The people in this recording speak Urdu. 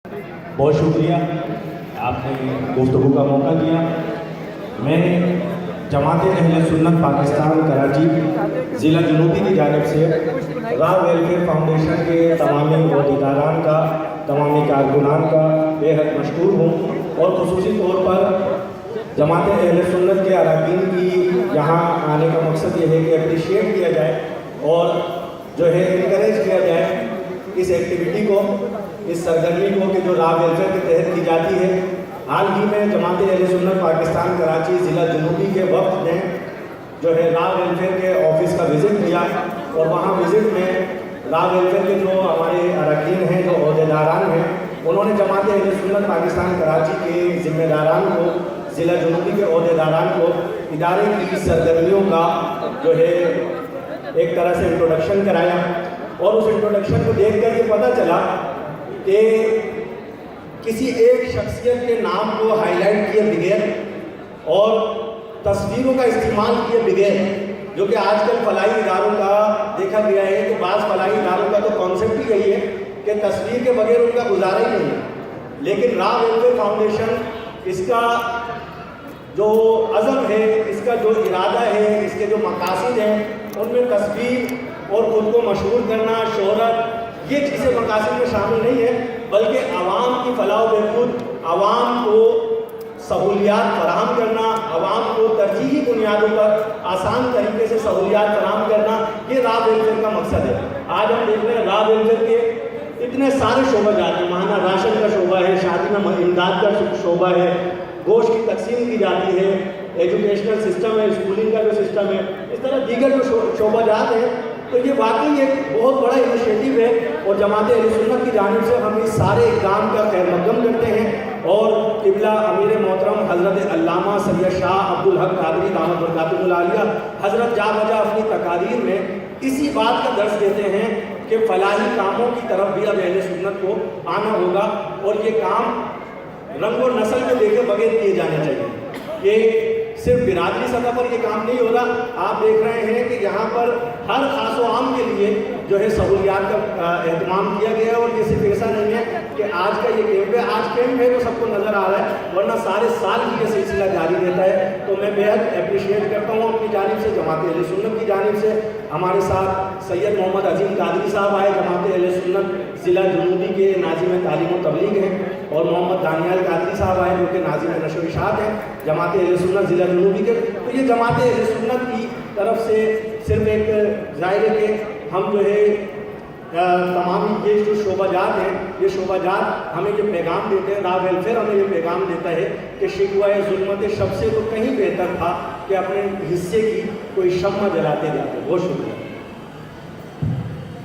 بہت شکریہ آپ نے گفتگو کا موقع دیا۔ میں جماعت اہل سنت پاکستان کراچی ضلع جنوبی کی جانب سے راہ ویلفیئر فاؤنڈیشن کے تمامی عہدیداران کا، تمامی کارکنان کا بے حد مشکور ہوں، اور خصوصی طور پر جماعت اہل سنت کے اراکین کی یہاں آنے کا مقصد یہ ہے کہ اپریشیٹ کیا جائے اور جو ہے انکریج کیا جائے اس ایکٹیویٹی کو، اس سرگرمی کو کہ جو راہ ویلفیئر کے تحت کی جاتی ہے۔ حال ہی میں جماعت اہل سنت پاکستان کراچی ضلع جنوبی کے وفد نے جو ہے راہ ویلفیئر کے آفس کا وزٹ کیا، اور وہاں وزٹ میں راہ ویلفیئر کے جو ہمارے اراکین ہیں، جو عہدیداران ہیں، انہوں نے جماعت اہل سنت پاکستان کراچی کے ذمہ داران کو، ضلع جنوبی کے عہدیداران کو ادارے کی سرگرمیوں کا جو ہے ایک طرح سے انٹروڈکشن کرایا، اور اس انٹروڈکشن کو دیکھ کر یہ پتہ چلا کہ کسی ایک شخصیت کے نام کو ہائی لائٹ کیے بغیر اور تصویروں کا استعمال کیے بغیر، جو کہ آج کل فلاحی اداروں کا دیکھا گیا ہے کہ بعض فلاحی اداروں کا تو کانسیپٹ ہی یہی ہے کہ تصویر کے بغیر ان کا گزارا ہی نہیں ہے، لیکن راہ ویلفیئر فاؤنڈیشن اس کا جو عزم ہے، اس کا جو ارادہ ہے، اس کے جو مقاصد ہیں، ان میں تصویر اور خود کو مشہور کرنا، شہرت، یہ چیزیں مقاصد میں شامل نہیں ہے، بلکہ عوام کی فلاح و بہبود، عوام کو سہولیات فراہم کرنا، عوام کو ترجیحی بنیادوں پر آسان طریقے سے سہولیات فراہم کرنا، یہ راہ ویلفیئر کا مقصد ہے۔ آج ہم دیکھ رہے ہیں راہ ویلفیئر کے اتنے سارے شعبہ جاتے ہیں، وہاں راشن کا شعبہ ہے، شادی میں امداد کا شعبہ ہے، گوشت کی تقسیم کی جاتی ہے، ایجوکیشنل سسٹم ہے، اسکولنگ کا جو سسٹم ہے، اس طرح دیگر جو شعبہ جات ہیں۔ تو یہ واقعی ایک بہت بڑا انیشیٹو ہے، اور جماعت اہل سنت کی جانب سے ہم اس سارے اقدام کا خیر مقدم کرتے ہیں، اور قبلہ امیر محترم حضرت علامہ سید شاہ عبد الحق قادری دامت برکاتہ العالیہ حضرت جا بجا اپنی تقاریر میں اسی بات کا درس دیتے ہیں کہ فلاحی کاموں کی طرف بھی اب اہل سنت کو آنا ہوگا، اور یہ کام رنگ و نسل کو دیکھے بغیر کیے جانے چاہیے۔ یہ صرف برادری سطح پر یہ کام نہیں ہوگا، آپ دیکھ رہے ہیں کہ یہاں پر ہر خاص و عام کے لیے جو ہے سہولیات کا اہتمام کیا گیا ہے، اور یہ صرف ایسا نہیں ہے کہ آج کا یہ کیمپ ہے، آج کیمپ ہے تو سب کو نظر آ رہا ہے، ورنہ سارے سال ہی یہ سلسلہ جاری رہتا ہے۔ تو میں بے حد اپریشیٹ کرتا ہوں اپنی جانب سے، جماعت اہل سنت کی جانب سے۔ ہمارے ساتھ سید محمد عظیم قادری صاحب آئے، جماعت اہل سنت ضلع جنوبی کے ناظم تعلیم و تبلیغ ہیں، اور محمد دانیال قادری صاحب آئے جو کہ ناظم نشر و اشاعت ہیں، جماعت اہل سنت ضلع جنوبی کے۔ تو یہ جماعت اہل سنت کی طرف سے صرف ایک ظاہر ہے کہ ہم جو ہے تمام یہ جو شعبہ جات ہیں، یہ شعبہ جات ہمیں یہ پیغام دیتے ہیں، راہ ویلفیئر ہمیں یہ پیغام دیتا ہے کہ شکوہ ظلمت شب سے تو کہیں بہتر تھا کہ اپنے حصے کی کوئی شمع جلاتے جاتے۔ بہت شکریہ۔